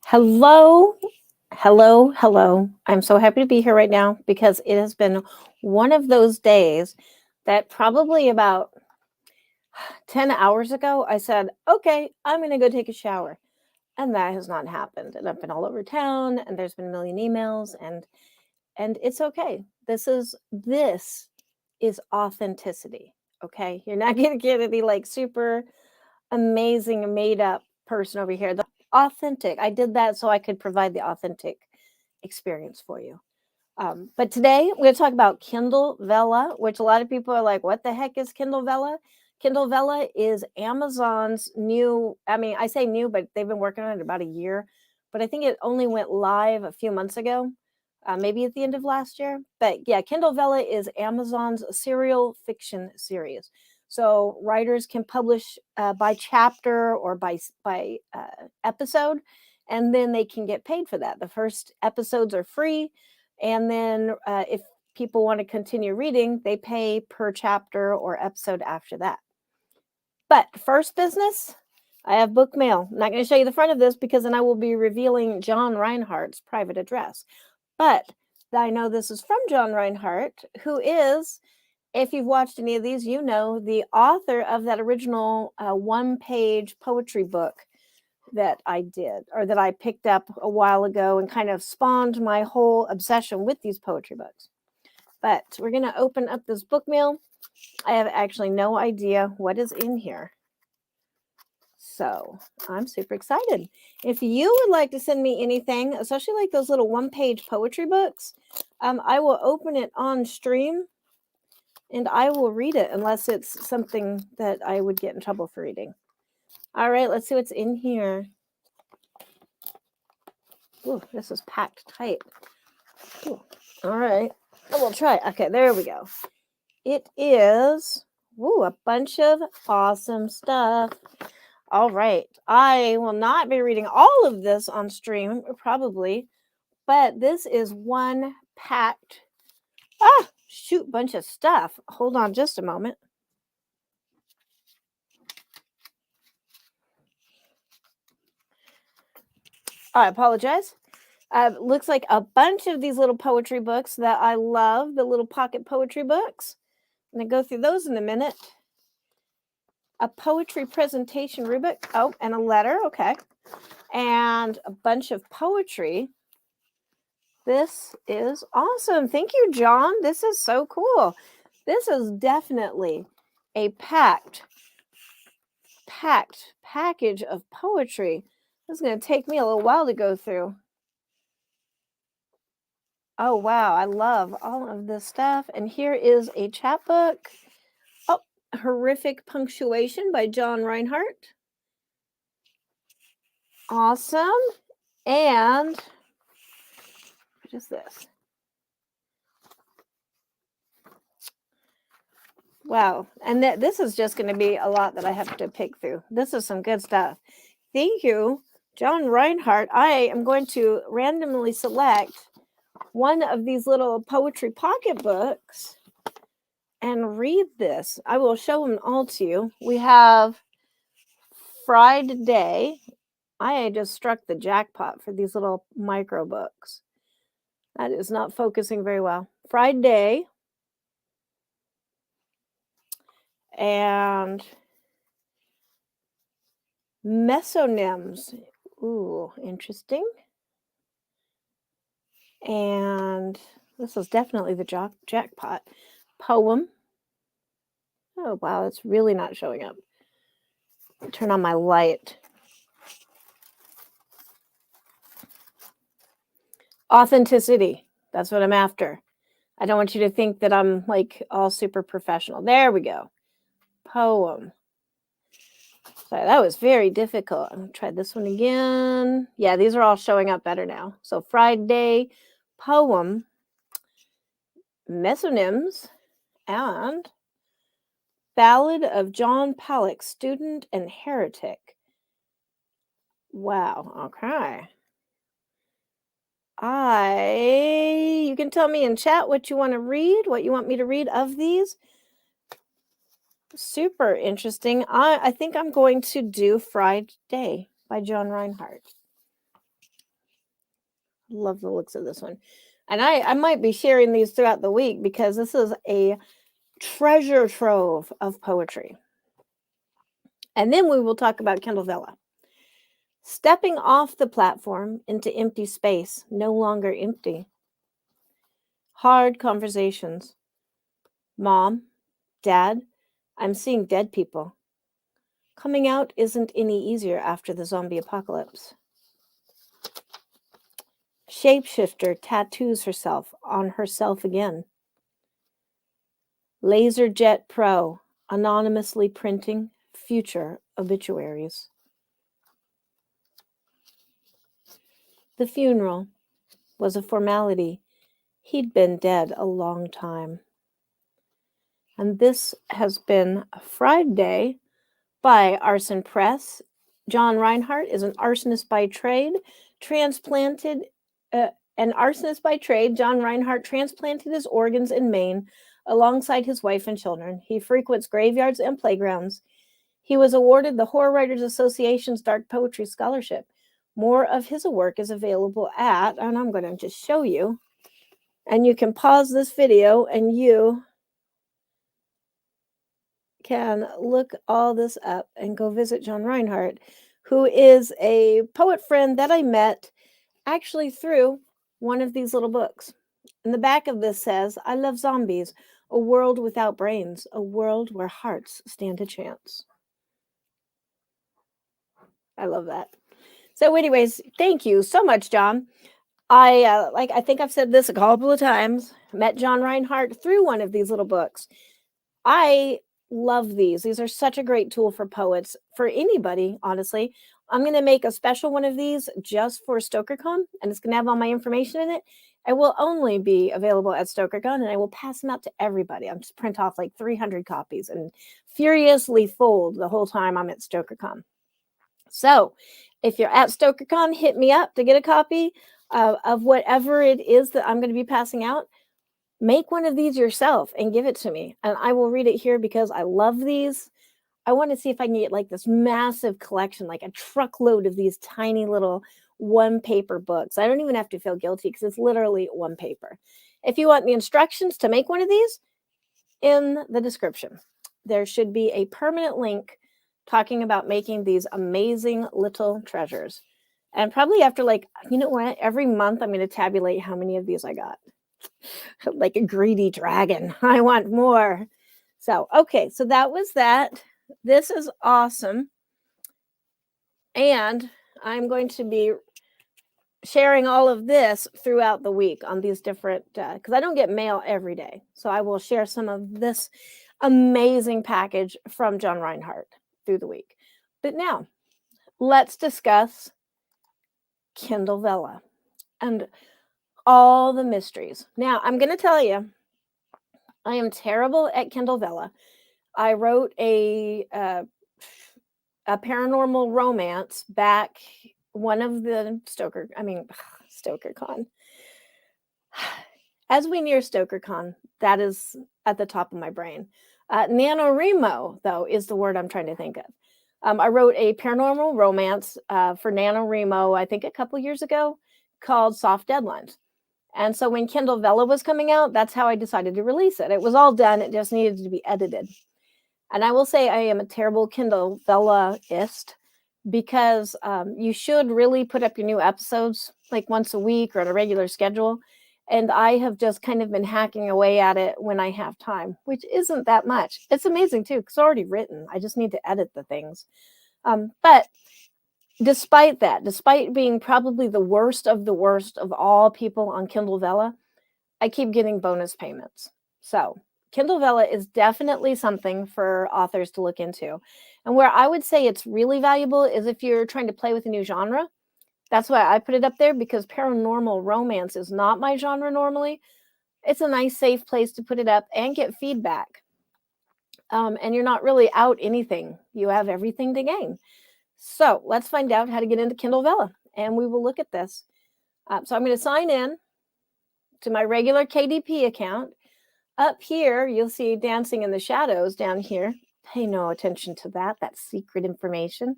Hello, hello. I'm so happy to be here right now because it has been one of those days that probably about 10 hours ago I said, okay, I'm going to go take a shower. And that has not happened. And I've been all over town and there's been a million emails and it's okay. This is authenticity. Okay. You're not going to get any like super amazing made up person over here. The authentic. I did that so I could provide the authentic experience for you. But today we're going to talk about Kindle Vella, which a lot of people are like, what the heck is Kindle Vella? Kindle Vella is Amazon's new, I mean, I say new, but they've been working on it about a year. But I think it only went live a few months ago, maybe at the end of last year. But yeah, Kindle Vella is Amazon's serial fiction series. So writers can publish by chapter or by episode, and then they can get paid for that. The first episodes are free, and then if people want to continue reading, they pay per chapter or episode after that. But first business, I have book mail. I'm not going to show you the front of this because then I will be revealing John Reinhardt's private address. But I know this is from John Reinhardt, who is, if you've watched any of these, you know, the author of that original one-page poetry book that I did, or that I picked up a while ago and kind of spawned my whole obsession with these poetry books. But we're going to open up this book mail. I have actually no idea what is in here. So I'm super excited. If you would like to send me anything, especially like those little one-page poetry books, I will open it on stream and I will read it unless it's something that I would get in trouble for reading. All right, let's see what's in here. Ooh, this is packed tight. Ooh, all right, and we'll try. Okay, there we go. It is a bunch of awesome stuff. All right, I will not be reading all of this on stream, probably, but this is one packed, bunch of stuff. Hold on just a moment. I apologize. Looks like a bunch of these little poetry books that I love, the little pocket poetry books. I'm going to go through those in a minute. A poetry presentation rubric. Oh, and a letter. Okay. And a bunch of poetry. This is awesome. Thank you, John. This is so cool. This is definitely a packed package of poetry. This is going to take me a little while to go through. Oh, wow. I love all of this stuff. And here is a chapbook. Oh, Horrific Punctuation by John Reinhardt. Awesome. And what is this? Wow. And this is just going to be a lot that I have to pick through. This is some good stuff. Thank you, John Reinhardt. I am going to randomly select one of these little poetry pocketbooks and read this. I will show them all to you. We have Friday. I just struck the jackpot for these little micro books. That is not focusing very well. Friday. And mesonyms. Ooh, interesting. And this is definitely the jackpot. Poem. Oh, wow, it's really not showing up. Turn on my light. Authenticity. That's what I'm after. I don't want you to think that I'm like all super professional. There we go. Poem. Sorry, that was very difficult. I'm going to try this one again. Yeah, these are all showing up better now. So Friday, poem, mesonyms, and Ballad of John Pollock, Student and Heretic. Wow, okay. You can tell me in chat what you want to read, what you want me to read of these. Super interesting. I think I'm going to do Friday by John Reinhardt. Love the looks of this one. And I might be sharing these throughout the week because this is a treasure trove of poetry. And then we will talk about Kindle Vella. Stepping off the platform into empty space, no longer empty. Hard conversations. Mom, Dad, I'm seeing dead people. Coming out isn't any easier after the zombie apocalypse. Shapeshifter tattoos herself on herself again. Laserjet Pro anonymously printing future obituaries. The funeral was a formality. He'd been dead a long time. And this has been Friday by Arson Press. John Reinhardt is an arsonist by trade, an arsonist by trade. John Reinhardt transplanted his organs in Maine alongside his wife and children. He frequents graveyards and playgrounds. He was awarded the Horror Writers Association's Dark Poetry Scholarship. More of his work is available at, and I'm going to just show you, and you can pause this video and you can look all this up and go visit John Reinhardt, who is a poet friend that I met actually through one of these little books. And the back of this says, I love zombies, a world without brains, a world where hearts stand a chance. I love that. So anyways, thank you so much, John. I think I've said this a couple of times, met John Reinhardt through one of these little books. I love these. These are such a great tool for poets, for anybody, honestly. I'm going to make a special one of these just for StokerCon, and it's going to have all my information in it. It will only be available at StokerCon, and I will pass them out to everybody. I'll just print off like 300 copies and furiously fold the whole time I'm at StokerCon. So if you're at StokerCon, hit me up to get a copy of whatever it is that I'm going to be passing out. Make one of these yourself and give it to me, and I will read it here because I love these. I want to see if I can get like this massive collection, like a truckload of these tiny little one paper books. I don't even have to feel guilty because it's literally one paper. If you want the instructions to make one of these, in the description, there should be a permanent link talking about making these amazing little treasures. And probably after every month I'm going to tabulate how many of these I got. Like a greedy dragon. I want more. So, okay, so that was that. This is awesome. And I'm going to be sharing all of this throughout the week on these different, because I don't get mail every day. So I will share some of this amazing package from John Reinhardt through the week. But now, let's discuss Kindle Vella and all the mysteries. Now, I'm going to tell you, I am terrible at Kindle Vella. I wrote a paranormal romance back one of the StokerCon. As we near StokerCon, that is at the top of my brain. NaNoWriMo, though, is the word I'm trying to think of. I wrote a paranormal romance for NaNoWriMo, I think a couple years ago, called Soft Deadlines. And so when Kindle Vella was coming out, that's how I decided to release it. It was all done. It just needed to be edited. And I will say I am a terrible Kindle Vella-ist because you should really put up your new episodes like once a week or on a regular schedule. And I have just kind of been hacking away at it when I have time, which isn't that much. It's amazing too, because it's already written. I just need to edit the things. But despite that, despite being probably the worst of all people on Kindle Vella, I keep getting bonus payments. So Kindle Vella is definitely something for authors to look into. And where I would say it's really valuable is if you're trying to play with a new genre. That's why I put it up there, because paranormal romance is not my genre normally. It's a nice, safe place to put it up and get feedback. And you're not really out anything. You have everything to gain. So let's find out how to get into Kindle Vella, and we will look at this. So I'm going to sign in to my regular KDP account. Up here, you'll see Dancing in the Shadows down here. Pay no attention to that. That's secret information.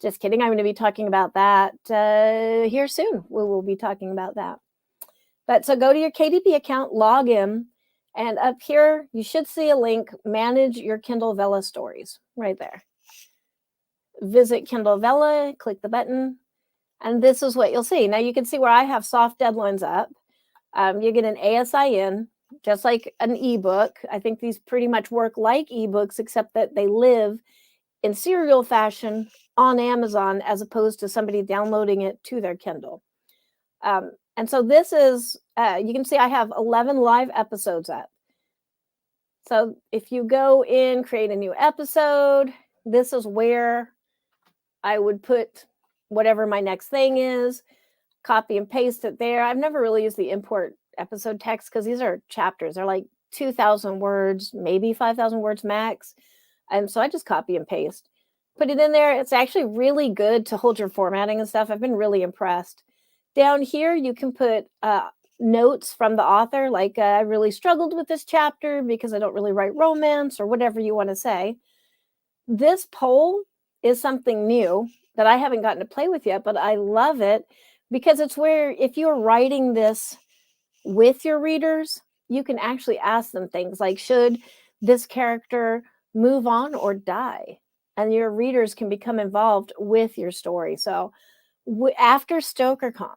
Just kidding. I'm going to be talking about that here soon. We will be talking about that. But so go to your KDP account, log in, and up here you should see a link, manage your Kindle Vella stories, right there. Visit Kindle Vella, click the button, and this is what you'll see. Now you can see where I have soft deadlines up. You get an ASIN, just like an ebook. I think these pretty much work like ebooks, except that they live in serial fashion on Amazon as opposed to somebody downloading it to their Kindle. And so this is, you can see I have 11 live episodes up. So if you go in, create a new episode, this is where I would put whatever my next thing is, copy and paste it there. I've never really used the import episode text because these are chapters. They're like 2,000 words, maybe 5,000 words max. And so I just copy and paste, put it in there. It's actually really good to hold your formatting and stuff. I've been really impressed. Down here, you can put notes from the author, like I really struggled with this chapter because I don't really write romance or whatever you want to say. This poll is something new that I haven't gotten to play with yet, but I love it because it's where if you're writing this with your readers, you can actually ask them things like, should this character move on or die? And your readers can become involved with your story. So after StokerCon,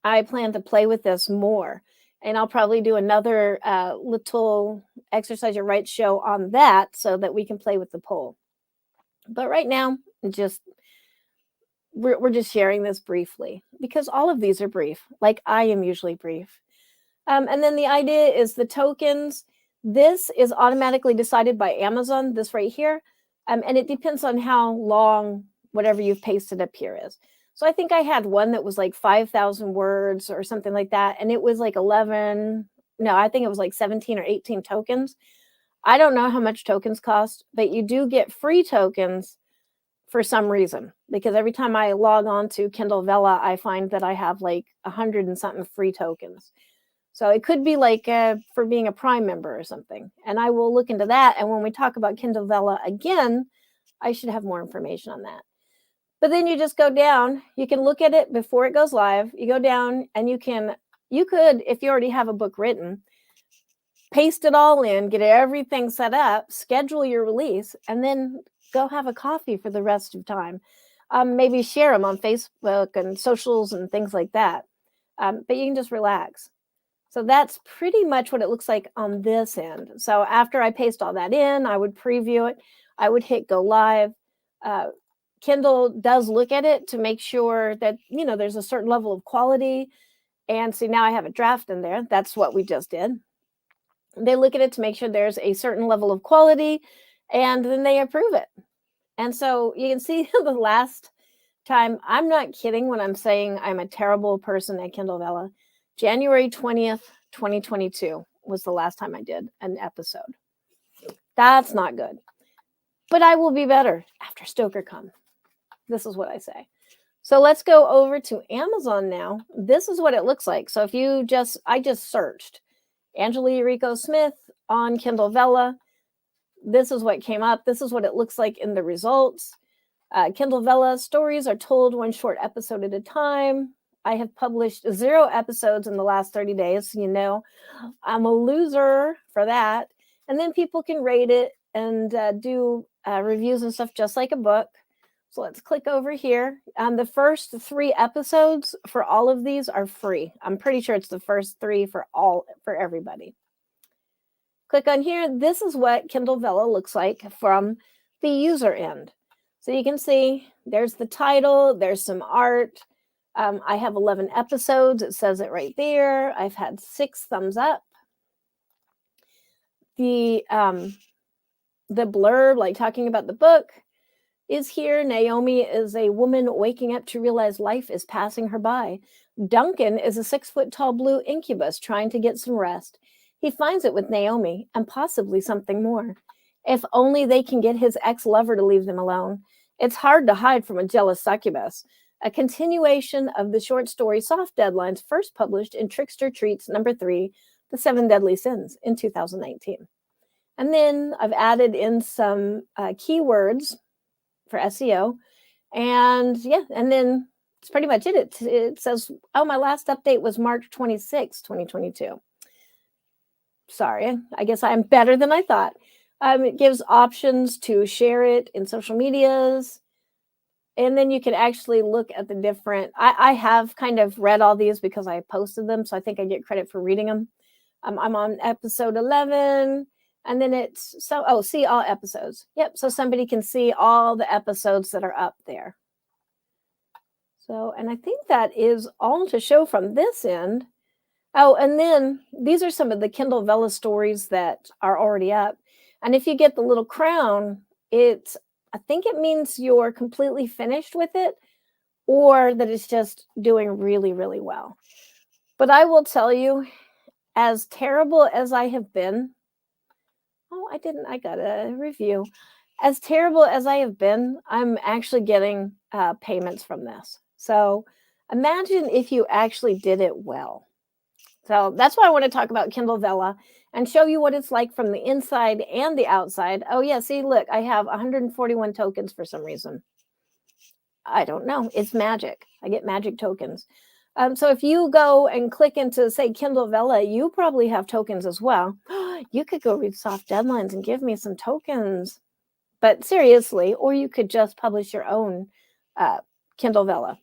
I plan to play with this more. And I'll probably do another little Exercise Your Rights show on that so that we can play with the poll. But right now, we're just sharing this briefly because all of these are brief, like I am usually brief. And then the idea is the tokens. This is automatically decided by Amazon, this right here. And it depends on how long whatever you've pasted up here is. So I think I had one that was like 5,000 words or something like that. And it was like 17 or 18 tokens. I don't know how much tokens cost, but you do get free tokens for some reason, because every time I log on to Kindle Vella, I find that I have like 100 and something free tokens. So it could be like for being a Prime member or something. And I will look into that. And when we talk about Kindle Vella again, I should have more information on that. But then you just go down, you can look at it before it goes live. You go down and you could, if you already have a book written, paste it all in, get everything set up, schedule your release, and then go have a coffee for the rest of time. Maybe share them on Facebook and socials and things like that. But you can just relax. So that's pretty much what it looks like on this end. So after I paste all that in, I would preview it. I would hit go live. Kindle does look at it to make sure that, there's a certain level of quality. And see, now I have a draft in there. That's what we just did. They look at it to make sure there's a certain level of quality, and then they approve it. And so you can see the last time, I'm not kidding when I'm saying I'm a terrible person at Kindle Vella. January 20th, 2022 was the last time I did an episode. That's not good. But I will be better after StokerCon. This is what I say. So let's go over to Amazon now. This is what it looks like. So if I just searched Angela Yuriko Smith on Kindle Vella. This is what came up. This is what it looks like in the results. Kindle Vella stories are told one short episode at a time. I have published 0 episodes in the last 30 days. So I'm a loser for that. And then people can rate it and do reviews and stuff just like a book. So let's click over here. The first 3 episodes for all of these are free. I'm pretty sure it's the first 3 for everybody. Click on here. This is what Kindle Vella looks like from the user end. So you can see there's the title, there's some art. I have 11 episodes. It says it right there. I've had 6 thumbs up. The blurb, like talking about the book, is here. Naomi is a woman waking up to realize life is passing her by. Duncan is a 6-foot-tall blue incubus trying to get some rest. He finds it with Naomi and possibly something more. If only they can get his ex-lover to leave them alone. It's hard to hide from a jealous succubus. A continuation of the short story Soft Deadlines, first published in Trickster Treats #3, The 7 Deadly Sins in 2019. And then I've added in some keywords for SEO. And yeah, and then it's pretty much it. It says, oh, my last update was March 26, 2022. Sorry, I guess I'm better than I thought. It gives options to share it in social medias. And then you can actually look at the different. I have kind of read all these because I posted them. So I think I get credit for reading them. I'm on episode 11. And then it's see all episodes. Yep. So somebody can see all the episodes that are up there. So, and I think that is all to show from this end. Oh, and then these are some of the Kindle Vella stories that are already up. And if you get the little crown, I think it means you're completely finished with it, or that it's just doing really, really well. But I will tell you, as terrible as I have been, I got a review. As terrible as I have been, I'm actually getting payments from this. So imagine if you actually did it well. So that's why I want to talk about Kindle Vella and show you what it's like from the inside and the outside. Oh, yeah. See, look, I have 141 tokens for some reason. I don't know. It's magic. I get magic tokens. So if you go and click into, say, Kindle Vella, you probably have tokens as well. You could go read Soft Deadlines and give me some tokens. But seriously, or you could just publish your own Kindle Vella.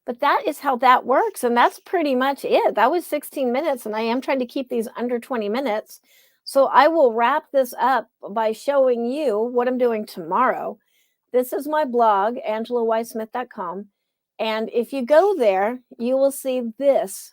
But that is how that works. And that's pretty much it. That was 16 minutes. And I am trying to keep these under 20 minutes. So I will wrap this up by showing you what I'm doing tomorrow. This is my blog, angelawysmith.com. And if you go there, you will see this.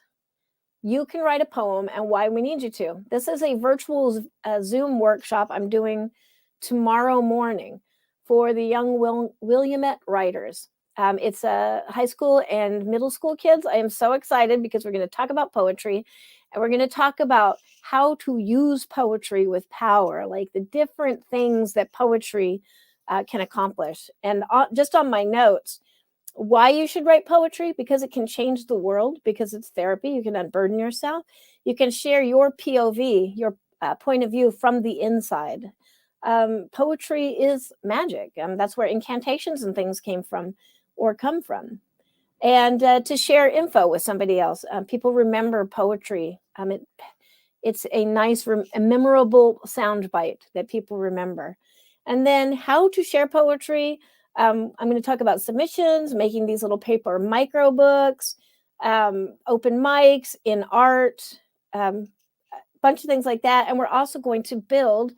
You can write a poem and why we need you to. This is a virtual Zoom workshop I'm doing tomorrow morning for the young Williamette writers. It's high school and middle school kids. I am so excited because we're going to talk about poetry and we're going to talk about how to use poetry with power, like the different things that poetry can accomplish. And just on my notes, why you should write poetry, because it can change the world, because it's therapy. You can unburden yourself. You can share your POV, your point of view from the inside. Poetry is magic. That's where incantations and things came from or come from. And to share info with somebody else. People remember poetry. It's a nice, a memorable soundbite that people remember. And then how to share poetry. I'm going to talk about submissions, making these little paper micro books, open mics in art, a bunch of things like that. And we're also going to build,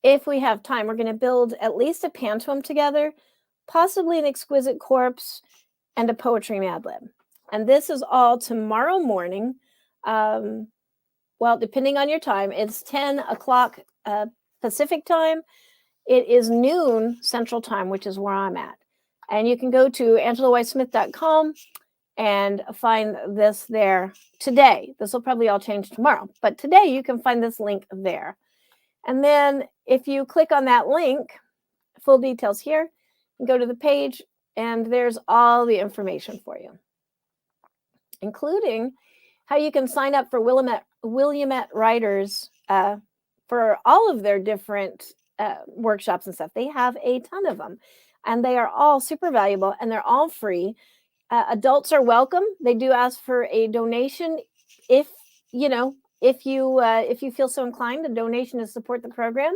if we have time, we're going to build at least a pantomime together, possibly an exquisite corpse, and a poetry Mad Lib. And this is all tomorrow morning. Well, depending on your time, it's 10 o'clock Pacific time. It is noon Central time, which is where I'm at. And you can go to angelawysmith.com and find this there today. This will probably all change tomorrow, but today you can find this link there. And then if you click on that link, full details here, you go to the page and there's all the information for you, including how you can sign up for Williamette writers for all of their different workshops and stuff. They have a ton of them and they are all super valuable and they're all free. Adults are welcome. They do ask for a donation if you feel so inclined, a donation to support the program.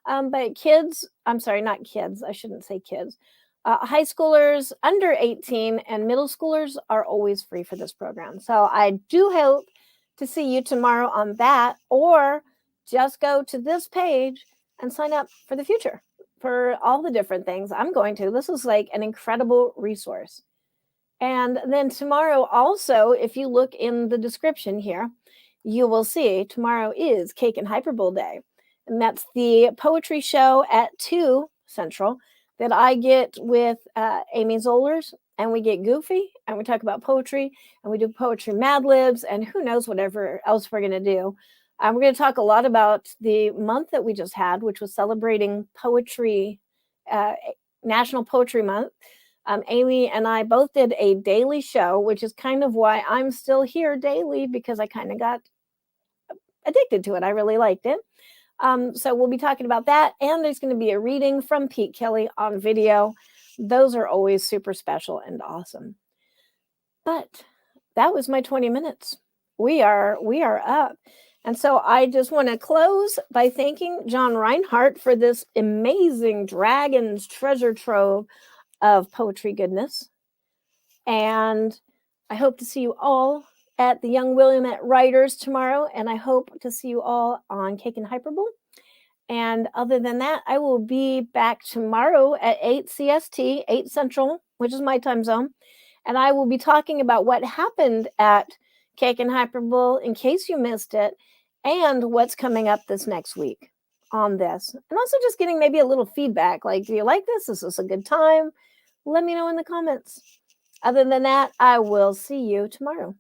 But kids, I'm sorry, not kids. I shouldn't say kids. High schoolers under 18 and middle schoolers are always free for this program. So I do hope to see you tomorrow on that, or just go to this page and sign up for the future for all the different things I'm going to. This is like an incredible resource. And then tomorrow also, if you look in the description here, you will see tomorrow is Cake and Hyperbole Day. And that's the poetry show at 2 Central that I get with Amy Zollers, and we get goofy and we talk about poetry and we do poetry Mad Libs and who knows whatever else we're going to do. We're going to talk a lot about the month that we just had, which was celebrating poetry, National Poetry Month. Amy and I both did a daily show, which is kind of why I'm still here daily, because I kind of got addicted to it. I really liked it. So we'll be talking about that. And there's going to be a reading from Pete Kelly on video. Those are always super special and awesome. But that was my 20 minutes. We are up. And so I just want to close by thanking John Reinhardt for this amazing Dragon's treasure trove of poetry goodness. And I hope to see you all at the Young Williamette Writers tomorrow. And I hope to see you all on Cake and Hyperbole. And other than that, I will be back tomorrow at 8 CST, 8 Central, which is my time zone. And I will be talking about what happened at Cake and Hyperbole in case you missed it, and what's coming up this next week on this. And also just getting maybe a little feedback, like, do you like this? Is this a good time? Let me know in the comments. Other than that, I will see you tomorrow.